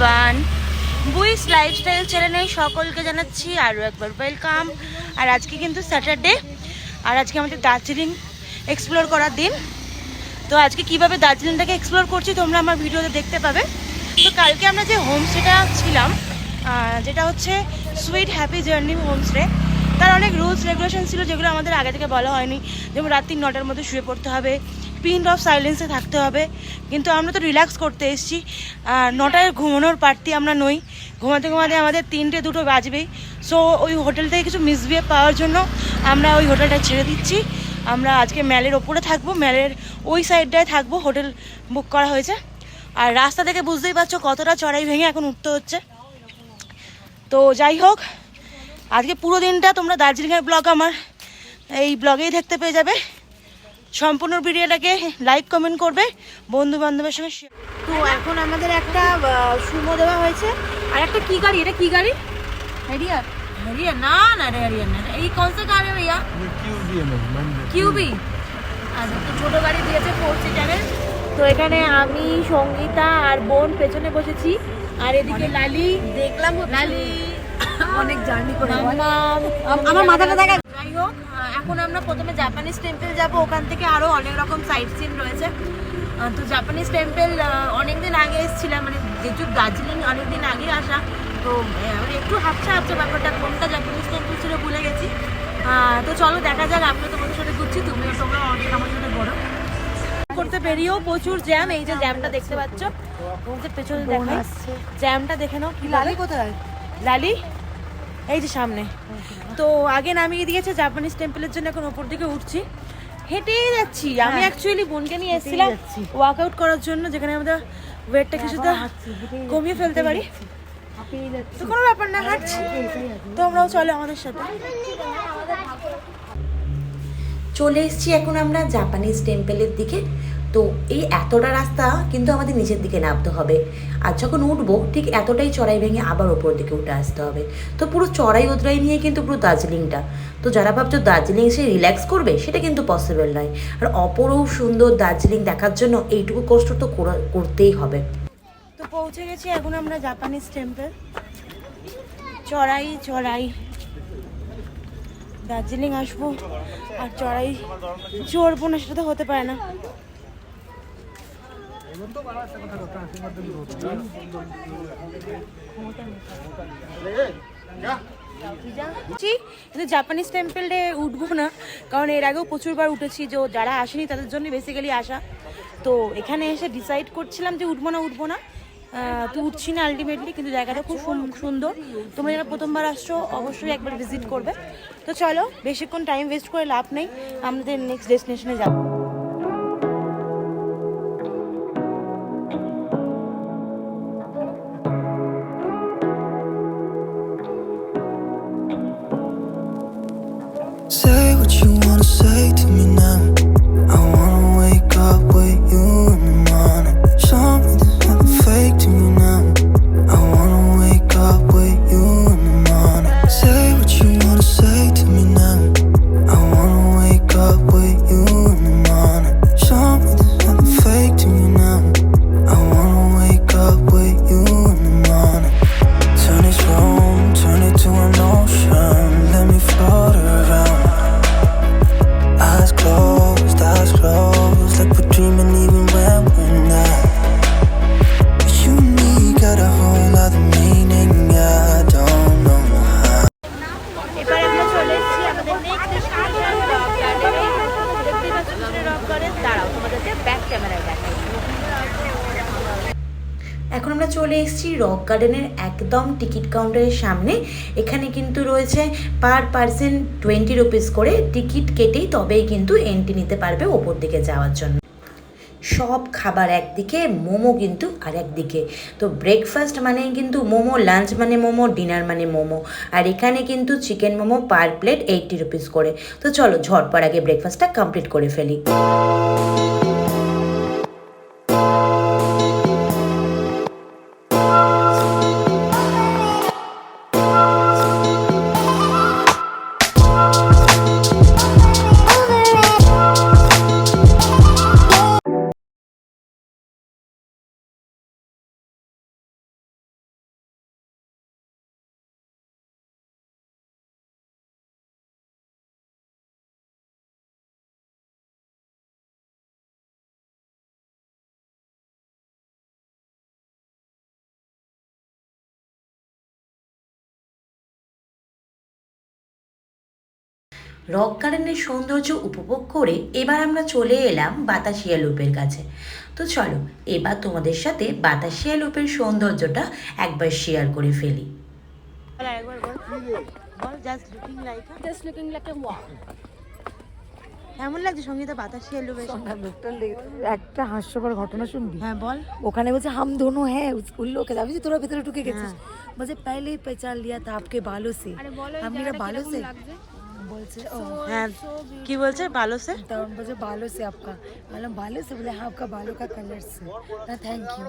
Everyone, বুইস lifestyle চ্যানেলে সকলকে জানাচ্ছি আরও একবার ওয়েলকাম। আর আজকে কিন্তু স্যাটারডে, আর আজকে আমাদের দার্জিলিং এক্সপ্লোর করার দিন। তো আজকে কিভাবে দার্জিলিংটাকে এক্সপ্লোর করছি তোমরা আমার ভিডিওতে দেখতে পাবে। তো কালকে আমরা যে হোমস্টেটা ছিলাম, যেটা হচ্ছে সুইট হ্যাপি জার্নি হোমস্টে, তার অনেক রুলস রেগুলেশন ছিল যেগুলো আমাদের আগে থেকে বলা হয়নি। যেমন রাত্রি 9টার মধ্যে শুয়ে পড়তে হবে, পিন অফ সাইলেন্সে থাকতে হবে। কিন্তু আমরা তো রিল্যাক্স করতে এসেছি, 9টায় ঘুমানোর পার্টি আমরা নই। ঘুমাতে ঘুমাতে আমাদের 3টে-2টো বাজবেই। সো ওই হোটেল থেকে কিছু মিসবিহেভ পাওয়ার জন্য আমরা ওই হোটেলটা ছেড়ে দিচ্ছি। আমরা আজকে ম্যালের ওপরে থাকবো, ম্যালের ওই সাইডটায় থাকবো, হোটেল বুক করা হয়েছে। আর রাস্তা থেকে বুঝতেই পারছো কতটা চড়াই ভেঙে এখন উঠতে হচ্ছে। তো যাই হোক, আজকে পুরো দিনটা তোমরা দার্জিলিংয়ের ব্লগ আমার এই ব্লগেই দেখতে পেয়ে যাবে। সম্পূর্ণ ভিডিওটাকে লাইক কমেন্ট করবে, বন্ধু বান্ধবের সঙ্গে শেয়ার। তো এখন আমাদের একটা সুমো দেওয়া হয়েছে, আর একটা কি গাড়ি, এটা কি গাড়ি? হ্যারিয়ার? হ্যারিয়ার না, না হ্যারিয়ার না, এই কোন সা গাড়ি ভাইয়া? কিউবি। আচ্ছা, তো ছোটো গাড়ি দিয়েছে 4 সিটারের। তো এখানে আমি, সঙ্গীতা আর বোন পেছনে বসেছি, আর এদিকে লালি। দেখলাম লালি অনেক জার্নি করে, আমার মাথাটা দেখা। যাই হোক, এখন আমরা প্রথমে জাপানিজ টেম্পল যাব, ওখান থেকে আরও অনেক রকম সাইট সিন রয়েছে। তো জাপানিজ টেম্পল অনেকদিন আগে এসেছিলাম, মানে যেহেতু দার্জিলিং অনেকদিন আগে আসা, তো একটু হাফছা ব্যাপারটা, কোনটা জাপানিজ টেম্পল ছিল ভুলে গেছি। তো চলো দেখা যাক, আমিও তোমাদের সাথে ঘুরছি, তোমরা অনেক আমার সাথে বড় করতে বেরিয়েও প্রচুর জ্যাম। এই যে জ্যামটা দেখতে পাচ্ছ, তোমাদের পেছনে দেখা জ্যামটা দেখে নাও। কি লালি কোথায়? লালি এই যে সামনে। তো আগে নামিয়ে দিয়েছে জাপানিজ টেম্পলের জন্য, এখন ওপর দিকে উঠছি, হেঁটেই যাচ্ছি। আমি অ্যাকচুয়ালি বোনকে নিয়ে এসেছিলাম ওয়ার্কআউট করার জন্য, যেখানে আমরা ওয়েটটা কিছুটা কমিয়ে ফেলতে পারি। তো কোনো ব্যাপার না, হাঁটছি, তোমরাও চলো আমাদের সাথে। চলে এসেছি এখন আমরা জাপানিজ টেম্পলের দিকে। তো এই এতটা রাস্তা কিন্তু আমাদের নিচের দিকে নামতে হবে, আর যখন উঠবো ঠিক এতটাই চড়াই ভেঙে আবার ওপর দিকে উঠে আসতে হবে। তো পুরো চড়াই উতরাই নিয়ে কিন্তু পুরো দার্জিলিংটা। তো যারা ভাবছো দার্জিলিং এসে রিল্যাক্স করবে, সেটা কিন্তু পসিবল নয়। আর অপরূপ সুন্দর দার্জিলিং দেখার জন্য এইটুকু কষ্ট তো করতেই হবে। তো পৌঁছে গেছি এখন আমরা জাপানিজ টেম্পল। চড়াই দার্জিলিং আসবো আর চড়াই চড়বো না, সেটা তো হতে পারে না। কিন্তু জাপানিজ টেম্পলে উঠবো না, কারণ এর আগেও প্রচুরবার উঠেছি। যে যারা আসেনি তাদের জন্য বেসিক্যালি আসা। তো এখানে এসে ডিসাইড করছিলাম যে উঠবো না, তো উঠছি না আলটিমেটলি। কিন্তু জায়গাটা খুব সুন্দর, তোমরা যারা প্রথমবার আসছো অবশ্যই একবার ভিজিট করবে। তো চলো, বেশিক্ষণ টাইম ওয়েস্ট করে লাভ নেই, আমাদের নেক্সট ডেস্টিনেশনে যাবো। Say what you wanna say to me now. I wanna wake up with you in the morning. Show me there's nothing fake to me now. I wanna wake up with you in the morning. Say what you wanna say to me now. I wanna wake up with you in the morning. Show me there's nothing fake to me now. I wanna wake up with you in the morning. Turn this room, turn it to an ocean. Let me float around. Eyes closed, like we're dreaming even when we're not. You and me got a whole other meaning, I don't know how. এবার আমরা চলে এসেছি আমাদের next destination rock গার্ডেনে। দেখতেই পাচ্ছ পিছনে rock garden. দাঁড়াও, তোমাদেরকে ব্যাক ক্যামেরায় দেখাই। এখন আমরা চলে এসেছি রক গার্ডেনের একদম টিকিট কাউন্টারের সামনে। এখানে কিন্তু রয়েছে পার পার্সন 20 রুপিস করে টিকিট কেটেই তবেই কিন্তু এন্ট্রি নিতে পারবে ওপর দিকে যাওয়ার জন্য। সব খাবার একদিকে, মোমো কিন্তু আর একদিকে। তো ব্রেকফাস্ট মানেই কিন্তু মোমো, লাঞ্চ মানে মোমো, ডিনার মানে মোমো। আর এখানে কিন্তু চিকেন মোমো পার প্লেট 80 রুপিস করে। তো চলো ঝটপট আগে ব্রেকফাস্টটা কমপ্লিট করে ফেলি। রক গার্ডেনের সৌন্দর্য উপভোগ করে এবার আমরা চলে এলাম বাতাসিয়া লুপের কাছে। তো চলো এবার তোমাদের সাথে বাতাসিয়া লুপের সৌন্দর্যটা একবার শেয়ার করে ফেলি। কেমন লাগছে সঙ্গীতা বাতাসিয়া লুপের? একটা হাস্যকর ঘটনা শুনবি? হ্যাঁ বল। ওখানে বলছে হাম দোনো হ্যাঁ উন লোক আমি তোরা ভেতরে ঢুকে গেছিস বলছে पहले ही पहचान लिया था आपके बालों से हम मेरा बालों से बोलছে ও হ্যাঁ কি বলছে ভালো সে? तब बोले बालों से आपका मतलब बालों से बोले हाँ आपका बालों का कलर से ना थैंक यू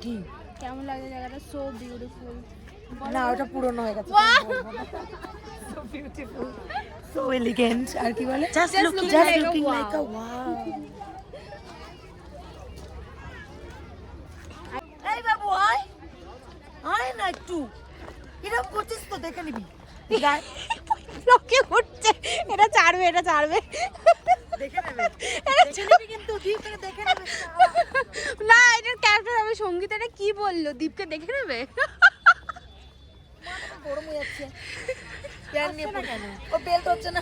ठीक কেমন লাগে জায়গাটা? So beautiful. না ওটা পুরনো হয়ে গেছে সো বিউটিফুল সো এলিগেন্ট আর কি বলে Just looking just like a looking wow. like a wow এই বাবু আয় আয় না একটু এরকম করছিস তো দেখে নিবি লোকে উঠছে, এটা ছাড়বে, এটা ছাড়বে দেখে নেবে দেখে নিবি কিন্তু দীপকে দেখে নেবে না, এটার ক্যারেক্টার আমি সঙ্গীত এটা কি বললো? দীপকে দেখে নেবে? গরম হয়ে যাচ্ছে প্যান নিয়ে পড়ে ও বেল্ট হচ্ছে না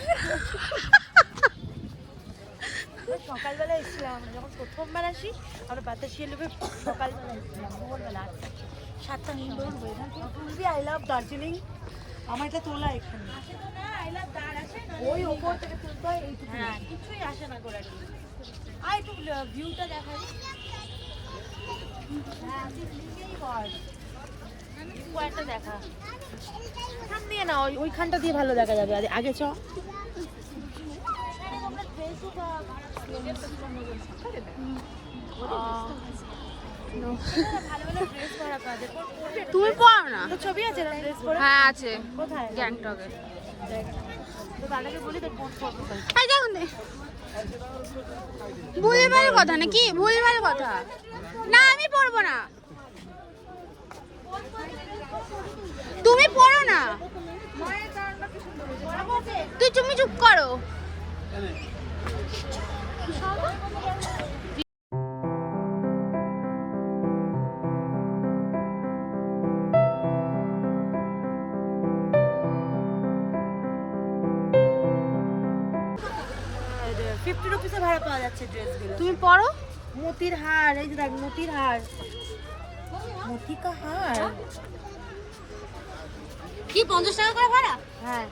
সকালবেলা এসেছিলাম আমরা, যখন প্রথমবার আসি আমরা বাতাসিয়া লুপে সকালবেলা এসেছিলাম, ভোরবেলা 7টা সুন্দর ওয়েদার। খুবই আই লাভ দার্জিলিং আমার এটা তোলা এখানে ওই উপর থেকে তুলতে হয় এইটুকু, হ্যাঁ কিছুই আসে না করে আর একটু ভিউটা দেখাই। হ্যাঁ লিঙ্গেই বল একটা দেখা এখান দিয়ে না, ওইখানটা দিয়ে ভালো দেখা যাবে। আগে চ তুমি পড়ো না। ছবি আছে না ড্রেস পরে? হ্যাঁ আছে, কোথায়? গ্যাংটকে। তো দাদাকে বলি তো কোন ফটো পাই। এই দেখুন দে, ভুলভাল কথা নাকি? ভুলভাল কথা না, আমি পড়বো না। তুমি পড়ো না, তুমি চুপ করো। ₹50 ভাড়া পাওয়া যাচ্ছে ড্রেসগুলো। তুমি পড়ো। মোতির হার, এই যে দেখ মোতির হার, মোতি কা হার। কি 50 টাকা করে ভাড়া? হ্যাঁ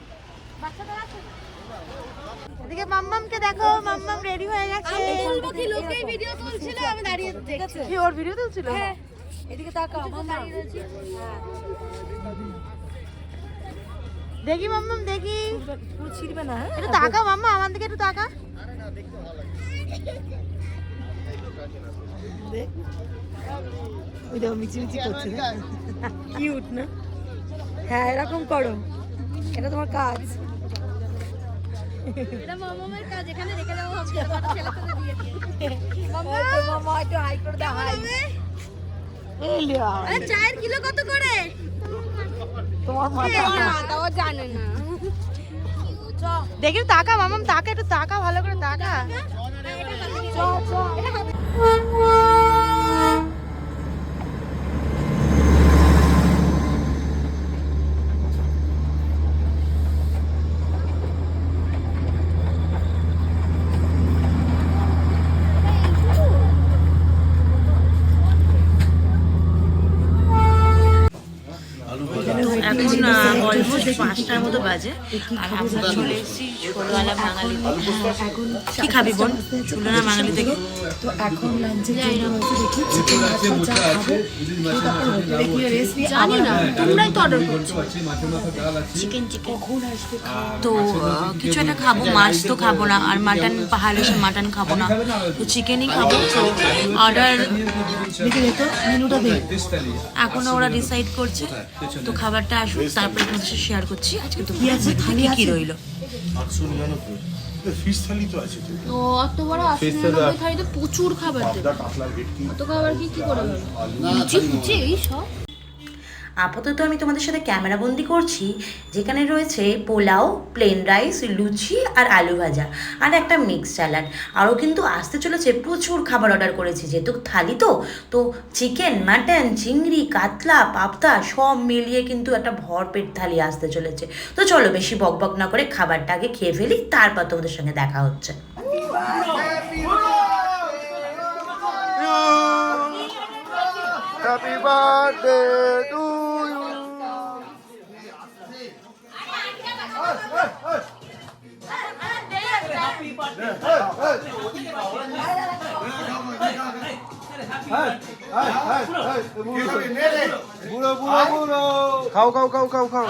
এদিকে মাম্মামকে দেখো, মাম্মাম রেডি হয়ে গেছে। আমি বলবো কি লোকে ভিডিও তুলছিল, আমি দাঁড়িয়ে দেখছি। কি ওর ভিডিও তুলছিল? হ্যাঁ, এদিকে তাকাও মামা দেখি মাম্মাম দেখি, পুরো ছিড়বে না একটু তাকা মাম্মা, আমার দিকে একটু তাকা। দেখ ওই দেখো মিচিমিচি করছে কিউট না? হ্যাঁ এরকম করো, এটা তোমার কাজ। এটা মামামের কাজ, এখানে রেখে দেবো ভাবছি, ফটো ছেলে তো দিয়ে দিয়ে। মামা একটু হাই করে দাও হাই আরে চায়ের কিলো কত করে? তোমার মাথা ও জানে না। দেখি একটু তাকা মাম্মাম, তাকা একটু তাকা, ভালো করে তাকা। এখন অলমোস্ট 5টার মতো বাজে আর আমরা চলে এসেছি ছোটবেলা বাঙালিতে। কি খাবি বোন ছোটবেলা বাঙালি থেকে? তো এখন লাঞ্চের জন্য হয়েছে দেখি চিকেন চা খাবো, তারপর হোটেলে গিয়ে রেস্ট নিয়ে জানি না, তোমরাই তো অর্ডার করছো। চিকেন কখন আসবে খাওয়া। তো কিছু একটা খাবো, মাছ তো খাবো না, আর মাটন পাহাড়ে এসে মাটন খাবো না, তো চিকেনই খাবো। তো অর্ডার দেখে তো মেনুটা দেখ এখনো ওরা ডিসাইড করছে, তো খাবারটা আসুক তারপরে তোমাদের সাথে শেয়ার করছি আজকে তো কি আছে, থালি কি আছে? রইলো। 899 ফিশ থালি তো আছে তো ও অত বড় 80-90 থালিতে প্রচুর খাবার দেবে। কাতলার ভেটকি অত খাবার কি করে হবে? লুচি ফুচি এই সব। আপাতত আমি তোমাদের সাথে ক্যামেরাবন্দি করছি, যেখানে রয়েছে পোলাও, প্লেন রাইস, লুচি আর আলু ভাজা আর একটা মিক্স স্যালাড। আরও কিন্তু আসতে চলেছে, প্রচুর খাবার অর্ডার করেছি, যেহেতু থালি তো চিকেন, মাটন, চিংড়ি, কাতলা, পাবদা সব মিলিয়ে কিন্তু একটা ভরপেট থালি আসতে চলেছে। তো চলো বেশি বকবক না করে খাবারটা আগে খেয়ে ফেলি, তারপর তোমাদের সঙ্গে দেখা হচ্ছে। Happy birthday to you. বুড়ো বুড়ো বুড়ো খাও খাও খাও খাও খাও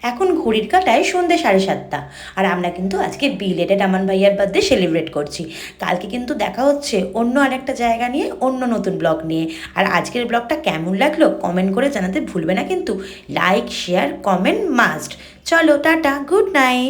এখন ঘড়ির কাটায় সন্ধ্যে 7:30, আর আমরা কিন্তু আজকে বিলেটেড আমান ভাইয়ার বার্থডে সেলিব্রেট করছি। কালকে কিন্তু দেখা হচ্ছে অন্য আরেকটা জায়গা নিয়ে, অন্য নতুন ব্লগ নিয়ে। আর আজকের ব্লগটা কেমন লাগলো কমেন্ট করে জানাতে ভুলবে না কিন্তু। Like, share, comment must. চলো টাটা, গুড নাইট।